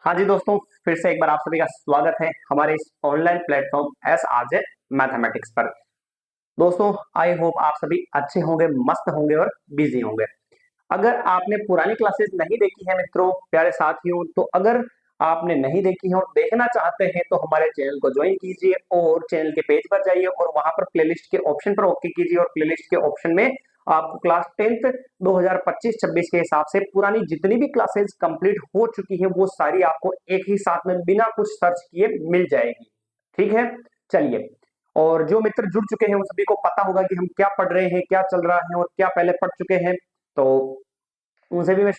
हाँ जी दोस्तों, फिर से एक बार आप सभी का स्वागत है हमारे इस online platform S R J mathematics पर। दोस्तों, आई होप आप सभी अच्छे होंगे, मस्त होंगे और बिजी होंगे। अगर आपने पुरानी क्लासेस नहीं देखी है मित्रों, प्यारे साथियों, तो अगर आपने नहीं देखी है और देखना चाहते हैं तो हमारे चैनल को ज्वाइन कीजिए और चैनल के पेज पर जाइए और वहां पर प्लेलिस्ट के ऑप्शन पर ओके कीजिए और प्लेलिस्ट के ऑप्शन में आपको क्लास 10th 2025-26 के हिसाब से पुरानी जितनी भी क्लासेस कंप्लीट हो चुकी है वो सारी आपको एक ही साथ में बिना कुछ सर्च किए मिल जाएगी। ठीक है, चलिए। और जो मित्र जुड़ चुके हैं उन सभी को पता होगा कि हम क्या पढ़ रहे हैं, क्या चल रहा है और क्या पहले पढ़ चुके हैं। तो उनसे भी मैं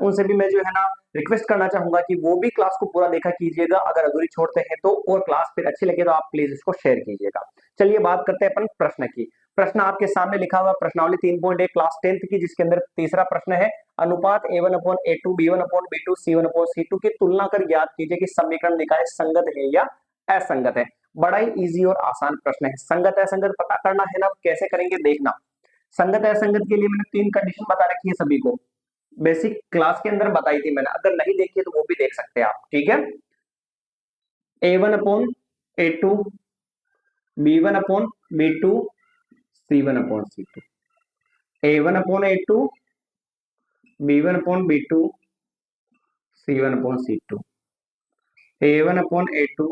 उनसे भी मैं जो है ना रिक्वेस्ट करना चाहूंगा कि वो भी क्लास को पूरा देखा कीजिएगा, अगर अधूरी छोड़ते हैं तो, और क्लास फिर अच्छी लगे तो आप प्लीज इसको शेयर कीजिएगा। चलिए बात करते हैं अपन प्रश्न की। प्रश्न आपके सामने लिखा हुआ प्रश्नावली 3.1 क्लास 10th की, जिसके अंदर तीसरा प्रश्न है अनुपात a1/a2 b1/b2 c1/c2 की तुलना कर ज्ञात कीजिए कि समीकरण निकाय संगत है या असंगत है। बड़ा ही इजी और आसान प्रश्न है। संगत असंगत पता करना है ना, कैसे करेंगे देखना। संगत असंगत के लिए मैंने 3 कंडीशन बता रखी है सभी को, बेसिक क्लास के अंदर बताई थी मैंने, अगर नहीं देखी है तो वो भी देख सकते हैं आप। ठीक है, a1/a2 b1/b2 c1/c2, a1/a2 b1/b2 c1/c2, a1/a2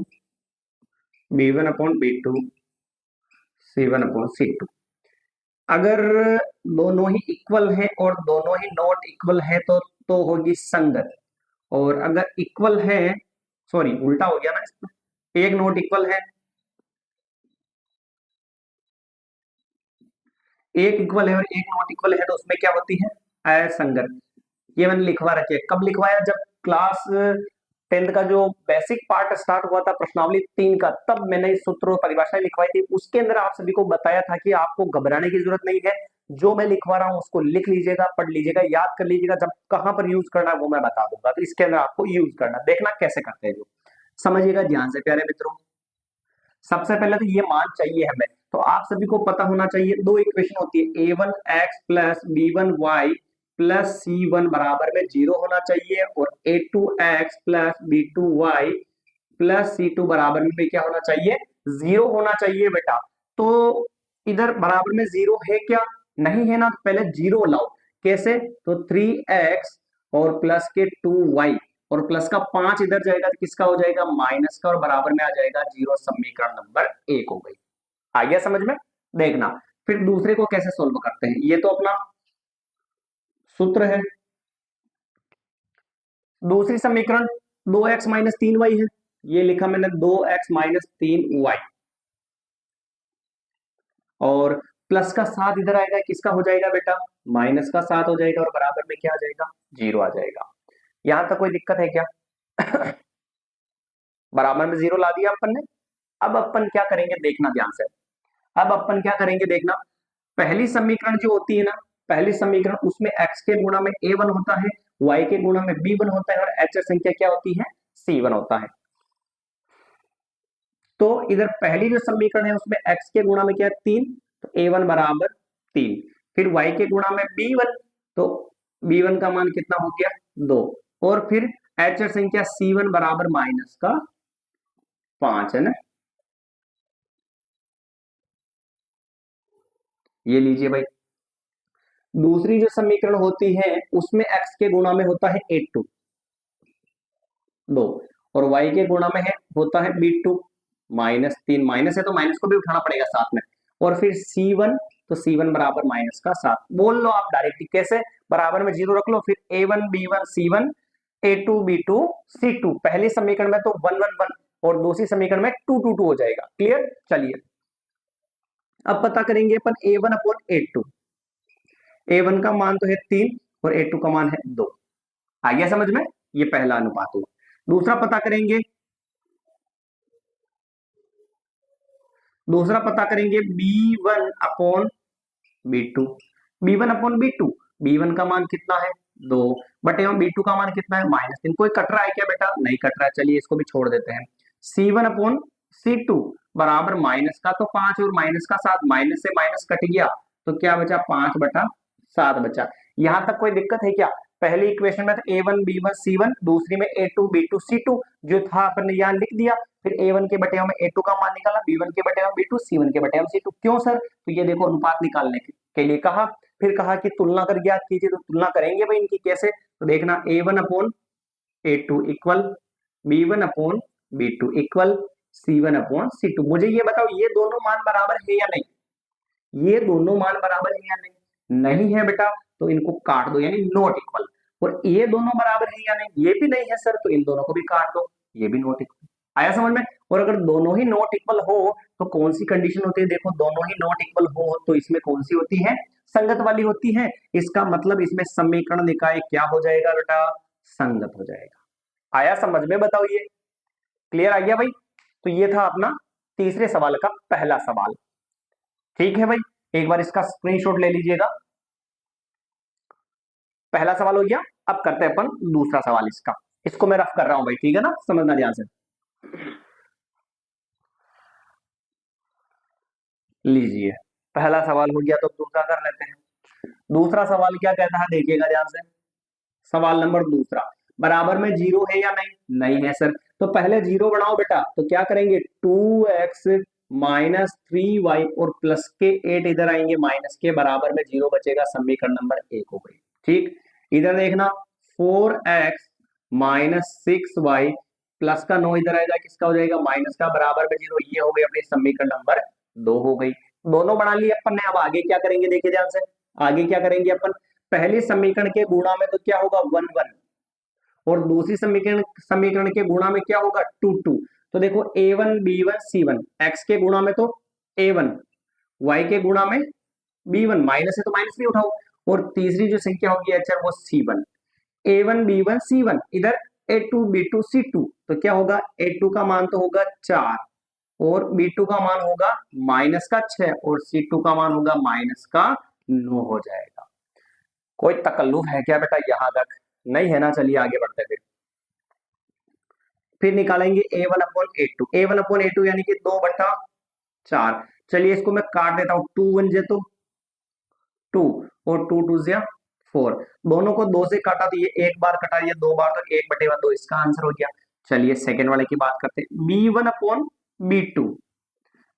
b1/b2 c1/c2। अगर दोनों ही इक्वल हैं और दोनों ही नॉट इक्वल है तो होगी संगत। और अगर इक्वल है, सॉरी उल्टा हो गया ना इसमें, एक नॉट इक्वल है, एक इक्वल है और एक नॉट इक्वल है तो उसमें क्या होती है, असंगत। ये मैंने लिखवा रखी है। कब लिखवाया, जब क्लास 10th का जो बेसिक पार्ट स्टार्ट हुआ था प्रश्नावली 3 का, तब मैंने इस सूत्र और परिभाषाएं लिखवाई थी। उसके अंदर आप सभी को बताया था कि आपको घबराने की जरूरत नहीं है, जो मैं लिखवा रहा हूं उसको लिख लीजिएगा, पढ़ लीजिएगा, याद कर लीजिएगा, जब कहां पर यूज करना है वो मैं बता दूंगा, तो इसके अंदर आपको यूज करना, देखना कैसे करते हैं जो। समझिएगा ध्यान से प्यारे मित्रों। सबसे पहले तो ये मान चाहिए हमें, तो आप सभी को पता होना चाहिए, दो इक्वेशन होती है, a1x plus b1y plus c1 बराबर में 0 होना चाहिए, और a2x plus b2y plus c2 बराबर में क्या होना चाहिए, 0 होना चाहिए बेटा। तो इधर बराबर में 0 है क्या, नहीं है ना, तो पहले 0 लाओ। कैसे, तो 3x और प्लस के 2y और प्लस का 5 इधर जाएगा तो किसका हो जाएगा, माइनस का, और बराबर में आ जाएगा 0। समीकरण नंबर 1 हो गई। आ गया समझ में, देखना। फिर दूसरे को कैसे सोल्व करते हैं, ये तो अपना सूत्र है। दूसरी समीकरण 2x माइनस 3y है, ये लिखा मैंने 2x माइनस 3y, और प्लस का 7 इधर आएगा, किसका हो जाएगा बेटा, माइनस का 7 हो जाएगा, और बराबर में क्या आ जाएगा, 0 आ जाएगा। यहां तक कोई दिक्कत है क्या? बराबर में 0 ला दिया अपन ने। अब अपन क्या करेंगे देखना ध्यान से। अब अपन क्या करेंगे देखना, पहली समीकरण जो होती है ना, पहली समीकरण उसमें x के गुणा में a1 होता है, y के गुणा में b1 होता है, और अचर संख्या क्या होती है, c1 होता है। तो इधर पहली जो समीकरण है उसमें x के गुणा में क्या है, 3, तो a1 बराबर 3। फिर y के गुणा में b1, तो b1 का मान कितना हो गया, 2। और फिर अचर संख्या c1 बराबर माइनस का 5 है ना, ये लीजिए भाई। दूसरी जो समीकरण होती है उसमें x के गुणा में होता है a2, 2, और y के गुणा में है होता है b2 माइनस 3, माइनस है तो माइनस को भी उठाना पड़ेगा साथ में, और फिर c1, तो c1 बराबर माइनस का 7। बोल लो आप डायरेक्टली कैसे, बराबर में 0 रख लो, फिर a1 b1 c1 a2 b2 c2। पहली समीकरण में तो 1 1 1 और दूसरी समीकरण में 2 2 2 हो जाएगा। क्लियर, चलिए अब पता करेंगे अपन a1 अपॉन a2। a1 का मान तो है 3 और a2 का मान है 2। आ गया समझ में, ये पहला अनुपात हुआ। दूसरा पता करेंगे, दूसरा पता करेंगे b1 upon b2। b1 upon b2, b1 का मान कितना है, 2, बट एवं b2 का मान कितना है, -3। कोई कट रहा है क्या बेटा, नहीं कट रहा है, चलिए इसको भी छोड़ देते हैं। c1 अपॉन c2 बराबर माइनस का तो 5 और माइनस का 7, माइनस से माइनस कट गया तो क्या बचा, 5/7 बचा। यहां तक कोई दिक्कत है क्या? पहली इक्वेशन में था A1 B1 C1, दूसरी में A2 B2 C2, जो था अपन ने यहाँ लिख दिया। फिर A1 के बटे में A2 का मान निकाला, B1 के बटे में B2, C1 के बटे में C2। क्यों सर? तो ये देखो अनुपात निकालने के लिए कहा। फिर कहा कि तुलना कर ज्ञात कीजिए, तो तुलना करेंगे भाई इनकी कैसे? तो देखना A1/A2 equal B1/B2 equal C1/C2। मुझे ये बताओ ये दोनों मान बराबर है या नहीं? ये दोनों मान बराबर है या नहीं? नहीं है बेटा, तो इनको काट दो, यानी नॉट इक्वल। और ये दोनों बराबर है या नहीं? ये भी नहीं है सर, तो इन दोनों को भी काट दो, ये भी नॉट इक्वल। आया समझ में? और अगर दोनों ही नॉट इक्वल हो तो कौन सी कंडीशन होती है? देखो, दोनों ही नॉट इक्वल हो तो इसमें कौन सी होती है? संगत वाली होती है। इसका मतलब इसमें समीकरण निकाय क्या हो जाएगा बेटा? संगत हो जाएगा। आया समझ में? बताओ, ये क्लियर आ गया भाई? तो ये था अपना तीसरे सवाल का पहला सवाल। ठीक है भाई, एक बार इसका स्क्रीनशॉट ले लीजिएगा। पहला सवाल हो गया। अब करते हैं अपन दूसरा सवाल इसका। इसको मैं रफ कर रहा हूं भाई, ठीक है ना? समझना ध्यान से। लीजिए, पहला सवाल हो गया, तो दूसरा कर लेते हैं। दूसरा सवाल क्या कहता है, देखिएगा ध्यान से। सवाल नंबर दूसरा, बराबर में जीरो है या नहीं? नहीं है सर। तो पहले जीरो बनाओ बेटा, तो क्या करेंगे? 2x माइनस 3y और प्लस के 8 इधर आएंगे, माइनस के बराबर में जीरो बचेगा, समीकरण नंबर 1 हो गई। ठीक, इधर देखना 4x माइनस 6y प्लस का 9 इधर आएगा, किसका हो जाएगा? माइनस का, बराबर में जीरो, ये हो गई अपनी समीकरण नंबर 2 हो गई। दोनों बना लिए अपन ने। अब आगे क्या करेंगे, देखिए ध्यान से। आगे क्या करेंगे अपन? पहले समीकरण के गुणा में तो क्या होगा? 1 1, और दूसरी समीकरण के गुणा में क्या होगा? 2 2। तो देखो A1 B1 C1, x के गुणा में तो A1, y के गुणा में B1, माइनस है तो माइनस भी उठाओ, और तीसरी जो संख्या होगी अचर वो C1। A1 B1 C1, इधर A2 B2 C2, तो क्या होगा? A2 का मान तो होगा 4, और B2 का मान होगा माइनस का 6, और C2 का मान होगा माइनस का 9 हो जाएगा। कोई तकल्लुफ है क्या बेटा यहां तक? नहीं है ना? चलिए आगे बढ़ते हैं। फिर निकालेंगे A1/A2, A1/A2 यानी कि 2/4। चलिए इसको मैं काट देता हूं, 2 1 जे तो 2, और 2 2 जे 4। दोनों को 2 से काटा तो ये एक बार कटा, ये 2 बार, तो 1/2 इसका आंसर हो गया। चलिए सेकेंड वाले की बात करते हैं। B1/B2,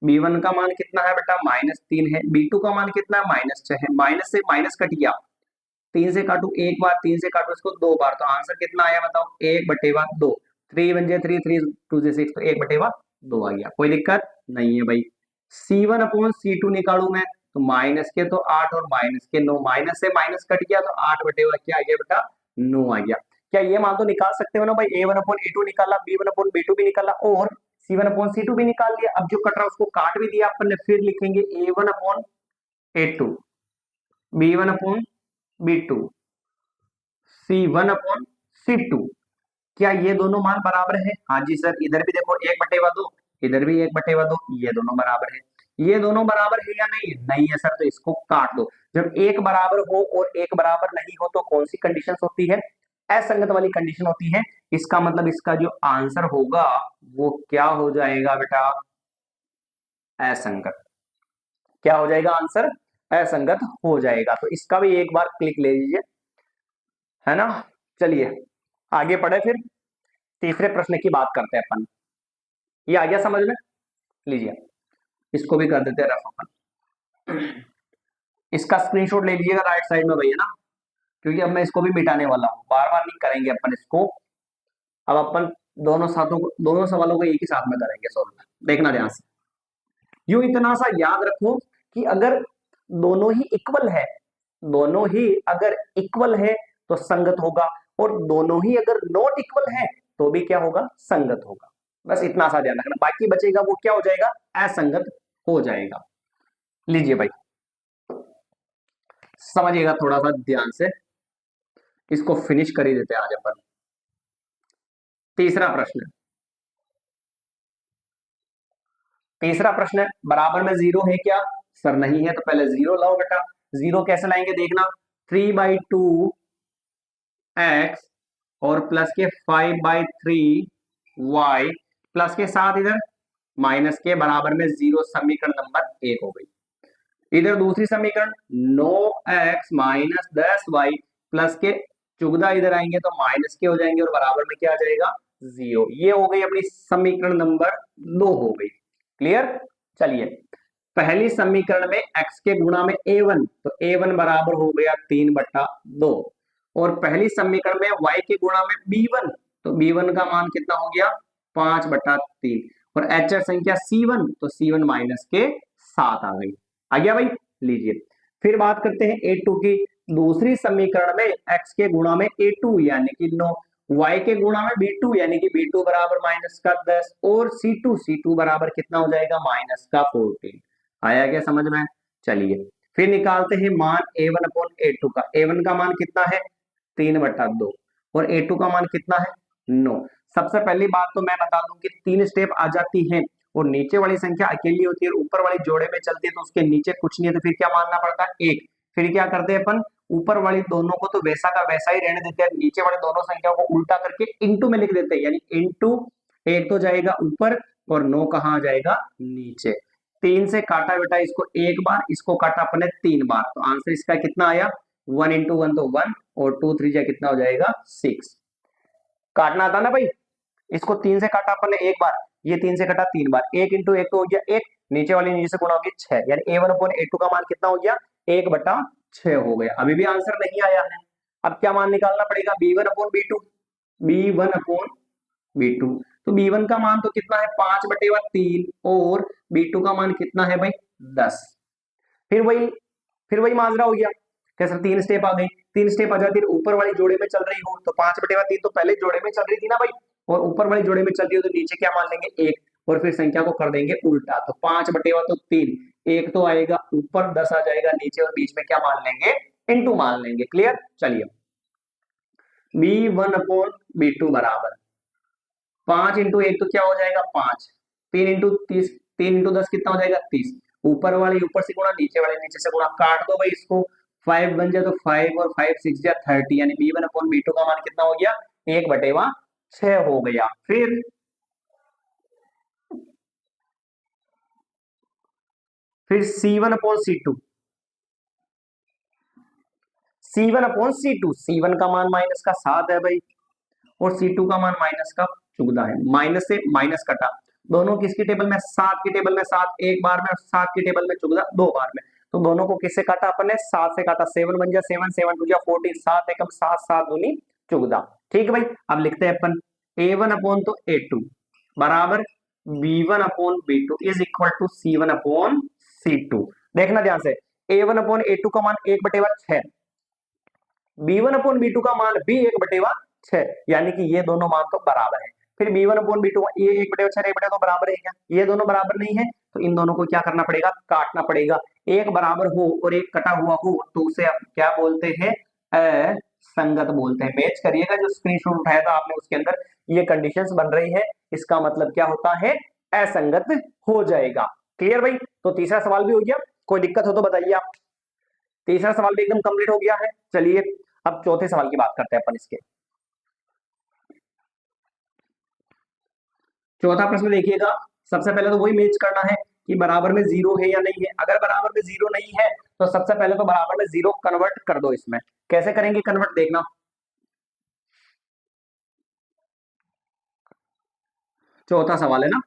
B1 का मान कितना है बेटा? -3 है। B2 का मान कितना है? -6 है। माइनस से माइनस कट गया, 3 से काटू एक बार, 3 से काटू इसको 2 बार, तो आंसर कितना आया बताओ? 1/2। 3 1 जे 3, 3 2 जे 6, तो 1/2 आ गया। कोई दिक्कत नहीं है भाई। C1/C2 निकालू मैं, तो माइनस के तो 8 और माइनस के 9, माइनस से माइनस कट गया, तो 8/2 क्या आ गया बेटा? 9 आ गया। क्या ये मान तो निकाल सकते हो ना भाई? A1/A2 निकाला, B1/B2 भी निकाला, और C1/C2 भी निकाल लिया। अब जो कट रहा है उसको काट भी दिया अपन ने। फिर लिखेंगे A1/A2, B1/B2, C1/C2। क्या ये दोनों मान बराबर है? हाँ जी सर। इधर भी देखो 1/2, इधर भी 1/2, ये दोनों बराबर है। ये दोनों बराबर है या नहीं? नहीं है सर, तो इसको काट दो। जब एक बराबर हो और एक बराबर नहीं हो तो कौन सी कंडीशन होती है? असंगत वाली कंडीशन होती है। इसका मतलब इसका जो आंसर होगा वो क्या हो जाएगा बेटा? असंगत। क्या हो जाएगा आंसर? असंगत हो जाएगा। तो इसका भी एक बार क्लिक ले लीजिए, है ना? चलिए आगे पढ़े। फिर तीसरे प्रश्न की बात करते हैं अपन। ये आ गया समझ में? लीजिए, इसको भी कर देते हैं रफ अपन। इसका स्क्रीनशॉट ले लीजिएगा राइट साइड में भैया ना, क्योंकि अब मैं इसको भी मिटाने वाला हूं, बार बार नहीं करेंगे अपन इसको। अब अपन दोनों सवालों को एक ही साथ में करेंगे सॉल्व। देखना ध्यान से। यूं इतना सा याद रखो कि अगर दोनों ही इक्वल है, दोनों ही अगर इक्वल है तो संगत होगा, और दोनों ही अगर नॉट इक्वल है तो भी क्या होगा? संगत होगा। बस इतना सा ध्यान रखना, बाकी बचेगा वो क्या हो जाएगा? असंगत हो जाएगा। लीजिए भाई, समझिएगा थोड़ा सा ध्यान से, इसको फिनिश कर ही देते हैं आज अपन। तीसरा प्रश्न, तीसरा प्रश्न, बराबर में जीरो है क्या? सर नहीं है, तो पहले जीरो लाओ बेटा। जीरो कैसे लाएंगे देखना, 3/2 x और प्लस के 5/3 y प्लस के साथ इधर माइनस के बराबर में जीरो, समीकरण नंबर 1 हो गई। इधर दूसरी समीकरण 9x माइनस 10y प्लस के चुगदा इधर आएंगे तो माइनस के हो जाएंगे और बराबर में क्या आ जाएगा 0। ये हो गई अपनी समीकरण नंबर 2 हो गई। क्लियर। चलिए पहली समीकरण में x के गुणा में a1 तो a1 बराबर हो गया 3/2 और पहली समीकरण में y के गुणा में b1 तो b1 का मान कितना हो गया 5/3 और अचर संख्या c1 तो c1 माइनस के 7 आ गई। आ गया भाई। लीजिए फिर बात करते हैं a2 की। दूसरी समीकरण में x के गुणा में a2 यानी कि 9 y के गुणा में b2 यानी कि b2 बराबर माइनस का 10 और c2 बराबर कितना हो जाएगा माइनस का 14। आया क्या समझ में। चलिए फिर निकालते हैं मान a1 अपॉन a2 का। a1 का मान कितना है 3/2 और a2 का मान कितना है 9। सबसे पहली बात तो मैं बता दूं कि 3 स्टेप आ जाती है और नीचे वाली संख्या अकेली होती है और ऊपर वाली जोड़े में चलती है तो उसके नीचे कुछ नहीं है तो फिर क्या मानना पड़ता है 1। फिर क्या करते हैं अपन ऊपर वाली दोनों को तो वैसा का वैसा ही रहने देते हैं, नीचे वाले दोनों संख्याओं को उल्टा करके इंटू में लिख देते हैं यानी इंटू 1 तो जाएगा ऊपर और 9 कहाँ जाएगा नीचे। 3 से काटा बेटा इसको एक बार, इसको काटा अपने 3 बार तो आंसर इसका कितना आया 1 इंटू 1 तो 1 और 2 3 जा कितना हो जाएगा 6। काटना आता ना भाई। इसको 3 से काटा अपन ने एक बार, ये 3 से कटा 3 बार, 1 इंटू 1 तो हो गया 1, नीचे वाली नीचे से गुणा होगी 6 यानी a1 अपॉन a2 का मान कितना हो गया 1/6 हो गया। अभी भी आंसर नहीं आया है। अब क्या मान निकालना पड़ेगा b1 upon b2। b1 upon b2 तो b1 का मान तो कितना है 5/3 और b2 का मान कितना है भाई 10। फिर वही माजरा हो गया। कैसे 3 स्टेप आ गई, 3 स्टेप आ जाती है ऊपर वाली जोड़े में चल रही हो तो 5/3 तो पहले जोड़े में चल रही थी ना भाई और ऊपर वाली जोड़े में चल रही हो तो नीचे क्या मान लेंगे 1 और फिर संख्या को कर देंगे उल्टा तो 5/3 तो 3, 1 तो आएगा ऊपर 10 आ जाएगा नीचे और बीच में क्या मान लेंगे इंटू मान लेंगे। क्लियर। चलिए b1 अपॉन b2 बराबर 5 इंटू 1 तो क्या हो जाएगा 5, 3 इंटू 30, 3 इंटू 10 कितना हो जाएगा 30, ऊपर वाले ऊपर से गुणा नीचे वाले नीचे से गुणा, काट दो भाई इसको 5 बन जाए तो 5 और 5 6 जा 30 यानी b1 अपॉन b2 का मान कितना हो गया 1/6 हो गया। फिर c1 upon c2, c1 upon c2, c1 का मान माइनस का 7 है भाई और c2 का मान माइनस का 14 है। माइनस से माइनस कटा, दोनों किसकी टेबल में 7 की टेबल में 7 एक बार में और 7 की टेबल में 14 दो बार में तो दोनों को किससे काटा अपन ने 7 से काटा, 7 बन जा 7, 7 2 जा 14, 7 एकम 7, 7 दूनी 14। ठीक है भाई। अब लिखते हैं अपन a1 अपॉन तो a2 बराबर b1 upon b2 is equal to c1 upon c2। देखना ध्यान से a1 अपॉन a2 का मान 1/6, b1 अपॉन b2 का मान भी 1/6 यानी कि ये दोनों मान तो बराबर है। फिर b1 अपॉन b2 ये 1/6 1/2 बराबर है क्या, ये दोनों बराबर नहीं है तो इन दोनों को क्या करना पड़ेगा काटना पड़ेगा। एक बराबर हो और एक कटा हुआ हो तो उसे क्या बोलते हैं असंगत बोलते हैं। मैच करिएगा जो स्क्रीनशॉट उठाया था आपने उसके अंदर ये कंडीशंस बन रही है, इसका मतलब क्या होता है असंगत हो जाएगा। क्लियर भाई। तो तीसरा सवाल भी हो गया, कोई दिक्कत हो तो बताइए आप। तीसरा सवाल भी एकदम कंप्लीट हो गया है। चलिए अब चौथे सवाल की बात करते हैं अपन इसके। चौथा प्रश्न देखिएगा। सबसे पहले तो वही मैच करना है कि बराबर में 0 है या नहीं है। अगर बराबर में 0 नहीं है तो सबसे पहले तो बराबर में 0 कन्वर्ट कर दो। इसमें कैसे करेंगे कन्वर्ट देखना। चौथा सवाल है ना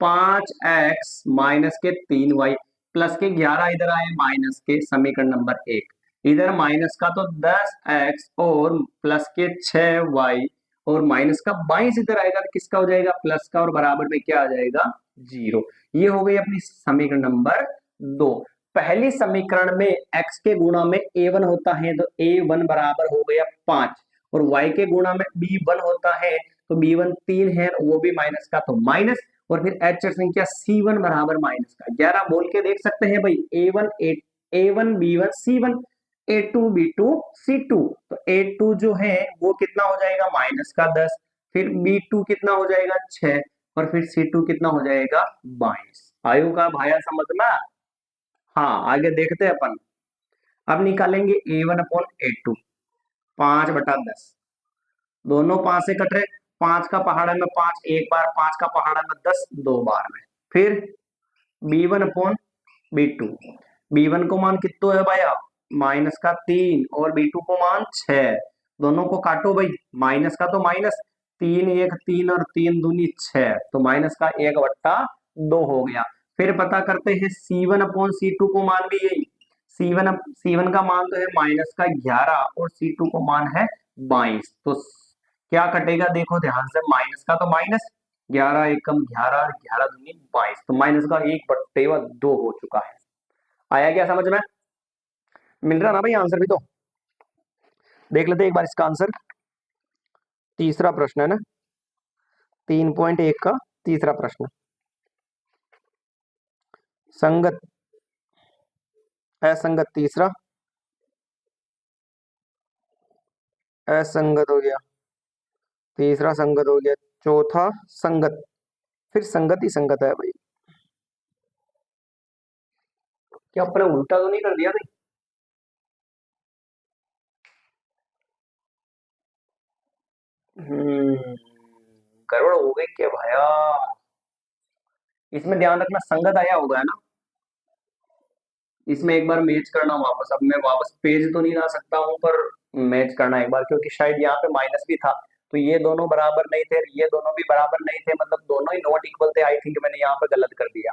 5x माइनस के 3y प्लस के 11 इधर आए माइनस के समीकरण नंबर 1, इधर माइनस का तो 10x और प्लस के 6y और माइनस का 22 इधर आएगा तो किसका हो जाएगा प्लस का और बराबर में क्या आ जाएगा 0। ये हो गई अपनी समीकरण नंबर 2। पहली समीकरण में x के गुणा में a1 होता है तो a1 बराबर हो गया 5 और y के गुणा में b1 होता है तो b1 3 है वो भी माइनस का तो माइनस और फिर अचर संख्या c1 बराबर माइनस का 11 बोल के देख सकते हैं भाई a1 b1 c1 a2 b2 c2 तो a2 जो है वो कितना हो जाएगा माइनस का 10, फिर b2 कितना हो जाएगा 6 और फिर c2 कितना हो जाएगा 22। आयु का भाया समझ में। हाँ आगे देखते हैं अपन। अब निकालेंगे a1 अपॉन a2 5/10, दोनों 5 से कट रहे, 5 का पहाड़ा में 5 एक बार, 5 का पहाड़ा में 10 दो बार में। फिर b1 अपॉन b2, b1 को मान कितना है भाई आप माइनस का 3 और b2 को मान 6 दोनों को काटो भाई, माइनस का तो माइनस, 3 1 3 और 3 दूनी 6, तो माइनस का 1/2 हो गया। फिर पता करते हैं C1/C2 को मान भी यही, C1 का मान तो है -11 और C2 को मान है 22, तो क्या कटेगा देखो ध्यान से, माइनस का तो माइनस, 11 एकम 11, 11 दूनी 22, तो माइनस का 1/2 हो चुका है। आया क्या समझ में? मिल रहा ना भाई आंसर भी? तो देख लेते हैं एक बार इसका आंसर। तीसरा प्रश्न है ना, 3.1 का तीसरा प्रश्न, संगत असंगत तीसरा, असंगत हो गया, तीसरा संगत हो गया, चौथा संगत, फिर संगत ही संगत है भाई। क्या अपने उल्टा तो नहीं कर दिया भाई? गड़बड़ हो गई क्या भाया? इसमें ध्यान रखना संगत आया होगा है ना, इसमें एक बार मैच करना वापस। अब मैं वापस पेज तो नहीं ला सकता हूं, पर मैच करना एक बार, क्योंकि शायद यहाँ पे माइनस भी था, तो ये दोनों बराबर नहीं थे, ये दोनों भी बराबर नहीं थे, मतलब दोनों ही नॉट इक्वल थे। आई थिंक मैंने यहाँ पे गलत कर दिया,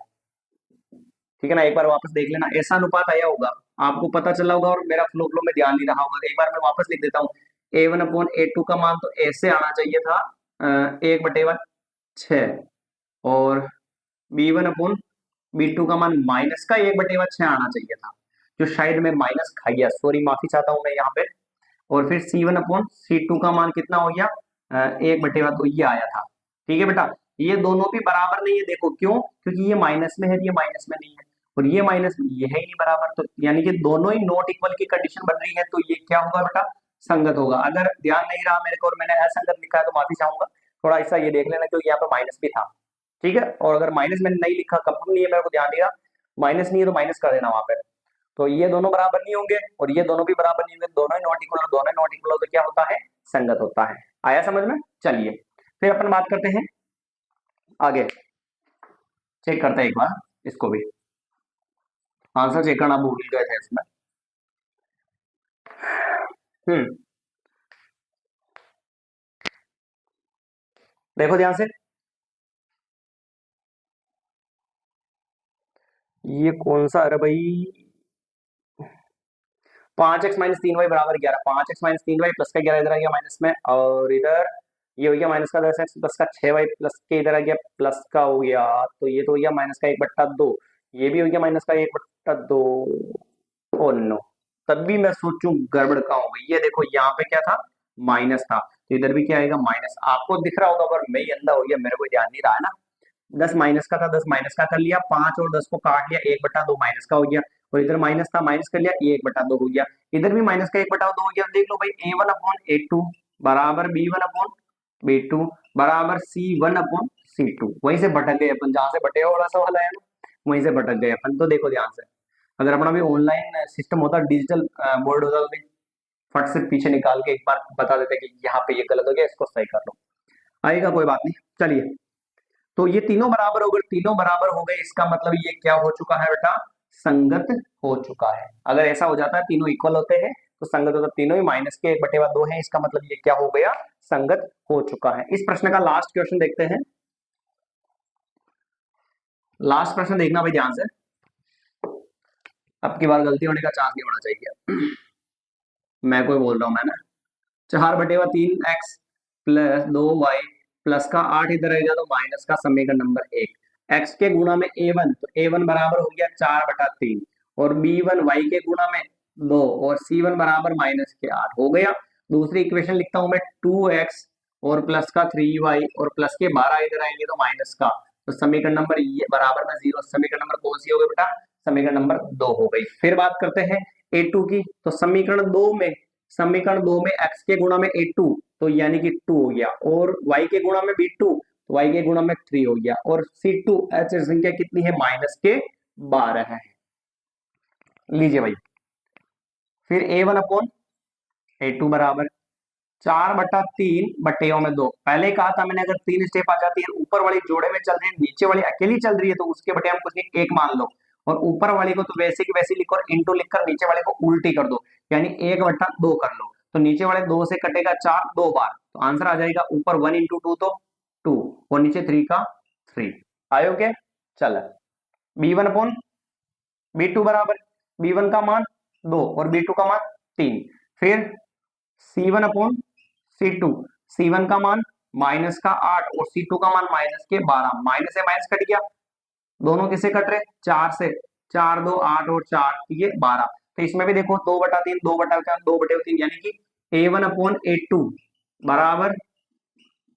ठीक है ना? एक बार वापस देख लेना, ऐसा अनुपात आया होगा, आपको पता चला होगा, और मेरा फ्लो फ्लो में ध्यान नहीं रहा होगा। एक बार मैं वापस लिख देता हूँ, A1/A2 का मान तो ऐसे आना चाहिए था, 1/6, और B1/B2 का मान माइनस का 1/6 आना चाहिए था, जो शायद मैं माइनस खा गया, सॉरी माफी चाहता हूँ मैं यहाँ पे। और फिर C1/C2 का मान कितना हो गया, 1/2 ये आया था। ठीक है बेटा, ये दोनों भी बराबर नहीं है, देखो क्यों? क्योंकि ये माइनस में है, ये माइनस में नहीं है, और ये माइनस में, ये है ही नहीं बराबर, तो यानी कि दोनों ही नॉट इक्वल की कंडीशन बन रही है, तो ये क्या होगा बेटा? संगत होगा। अगर ध्यान नहीं रहा मेरे को और मैंने असंगत लिखा है तो माफी चाहूंगा, थोड़ा ऐसा ये देख लेना, क्योंकि यहाँ पे माइनस भी था। ठीक है, और अगर माइनस मैंने नहीं लिखा, कंफर्म नहीं है मेरे को, ध्यान नहीं रहा, माइनस नहीं है तो माइनस कर देना वहां पे। तो ये दोनों बराबर नहीं होंगे और ये दोनों भी बराबर नहीं होंगे, दोनों ही नॉट इक्वल, और दोनों ही नॉट इक्वल तो क्या होता है? संगत होता है। आया समझ में? चलिए फिर अपन बात करते हैं आगे, चेक करते हैं एक बार इसको भी, आंसर चेक करना भूल गए थे इसमें। हम्म, देखो ध्यान से, ये कौन सा है भाई? 5x-3y बराबर 11, 5x-3y प्लस का 11 इधर आ गया माइनस में, और इधर ये हो गया माइनस का 10x प्लस का 6y प्लस के इधर आ गया प्लस का हो गया, तो ये तो हो गया माइनस का 1/2, ये भी हो गया माइनस का 1/2। ओ नो, तब भी मैं सोचूं गड़बड़ का हो गई। ये देखो यहाँ पे क्या था? माइनस था, तो इधर भी क्या आएगा? माइनस। आपको दिख रहा होगा पर मैं ही अंधा हो गया, मेरे को ध्यान नहीं रहा है ना। 10 माइनस का था, 10 माइनस का कर लिया, 5 और 10 को काट लिया, 1/2 माइनस का हो गया, और इधर माइनस था, माइनस कर लिया, ये 1/2 हो गया, इधर भी माइनस का 1/2 हो गया। देख लो भाई, A1/A2 बराबर B1/B2 बराबर C1/C2। वहीं से भटक गए अपन, जहां से भटे वाला सवाल है ना, वहीं से भटक गए अपन। तो देखो ध्यान से, अगर अपना भी ऑनलाइन सिस्टम होता, डिजिटल बोर्ड होता, तो फट से पीछे निकाल के एक बार बता देते कि यहाँ पे ये गलत हो गया, इसको सही कर लो। आएगा, कोई बात नहीं। चलिए, तो ये तीनों बराबर हो गए, तीनों बराबर हो गए, इसका मतलब ये क्या हो चुका है बेटा? संगत हो चुका है। अगर ऐसा हो जाता है तीनों इक्वल होते हैं तो संगत होता, तीनों ही माइनस के 1/2 है, इसका मतलब ये क्या हो गया? संगत हो चुका है। इस प्रश्न का लास्ट क्वेश्चन देखते हैं, लास्ट प्रश्न देखना भाई ध्यान से, अब की बार गलती होने का चांस नहीं होना चाहिए। मैं कोई बोल रहा हूं, मैं ना, 4/3x प्लस 2y प्लस का 8 इधर रहेगा, तो माइनस का समीकरण नंबर 1, x के गुणा में A1, तो A1 बराबर हो गया 4/3, और B1 y के गुणा में 2, और C1 बराबर माइनस के 8 हो गया। दूसरी इक्वेशन लिखता हूं मैं, 2x और प्लस का 3y और प्लस के 12 इधर आएंगे तो माइनस का, तो समीकरण नंबर ये बराबर में 0। समीकरण नंबर कौन सी हो गई बेटा? समीकरण नंबर 2 हो गई। फिर बात करते हैं A2 की, तो समीकरण दो में x के गुणा में A2, तो यानी कि 2 हो गया, और y के गुणा में B2, तो y के गुणा में 3 हो गया, और C2 h संख्या कितनी है? माइनस के 12 है। लीजिए भाई, फिर A1/A2 बराबर 4/3/2। पहले कहा था मैंने, अगर 3 स्टेप आ जाती है, ऊपर वाली जोड़े में चल रही है, नीचे वाली अकेली चल रही है, तो उसके बटे हम कुछ नहीं, एक मान लो, और ऊपर वाली को तो वैसे की वैसी लिखो, और इंटू लिखकर नीचे वाले को उल्टी कर दो, यानी 1/2 कर लो। तो नीचे वाले 2 से कटेगा 4 2 बार, तो आंसर आ जाएगा ऊपर 1 इंटू 2 तो 2 और नीचे 3 का 3। आयो के चल b1 अपॉन b2 बराबर b1 का मान 2 और b2 का मान 3, फिर c1 अपॉन c2, c1 का मान माइनस का 8 और c2 का मान माइनस के 12, माइनस से माइनस कट गया, दोनों किससे कट रहे 4 से, 4 2 8 और 4 ये 12, तो इसमें भी देखो 2/3 2/3 यानी कि a1 अपॉन a2 बराबर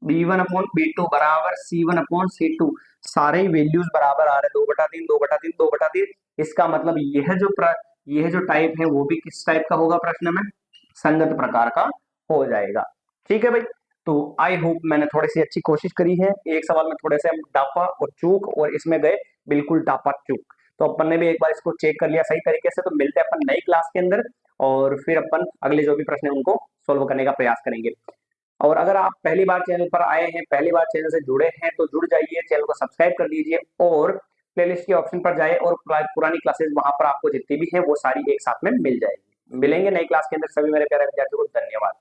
b1 अपॉन b2 बराबर c1 अपॉन c2, सारे ही वैल्यूज बराबर आ रहे 2/3 2/3 2/3। इसका मतलब यह जो टाइप है वो भी किस टाइप का होगा प्रश्न में, संगत प्रकार का हो जाएगा। ठीक है भाई, तो आई होप मैंने थोड़ी सी अच्छी कोशिश करी है, एक सवाल में थोड़े से हम डापा और चूक और इसमें गए बिल्कुल डापा चूक, तो अपन ने भी एक बार इसको चेक कर लिया सही तरीके से। तो मिलते हैं अपन नई क्लास के अंदर और फिर अपन अगले जो भी प्रश्न है उनको सोल्व करने का प्रयास करेंगे। और अगर आप पहली बार चैनल पर आए हैं, पहली बार चैनल से जुड़े हैं तो जुड़ जाइए, चैनल को सब्सक्राइब कर लीजिए और प्लेलिस्ट के ऑप्शन पर जाए और पुरानी क्लासेस वहां पर आपको जितनी भी है वो सारी एक साथ में मिल जाएगी। मिलेंगे नई क्लास के अंदर, सभी मेरे प्यारे विद्यार्थियों को धन्यवाद।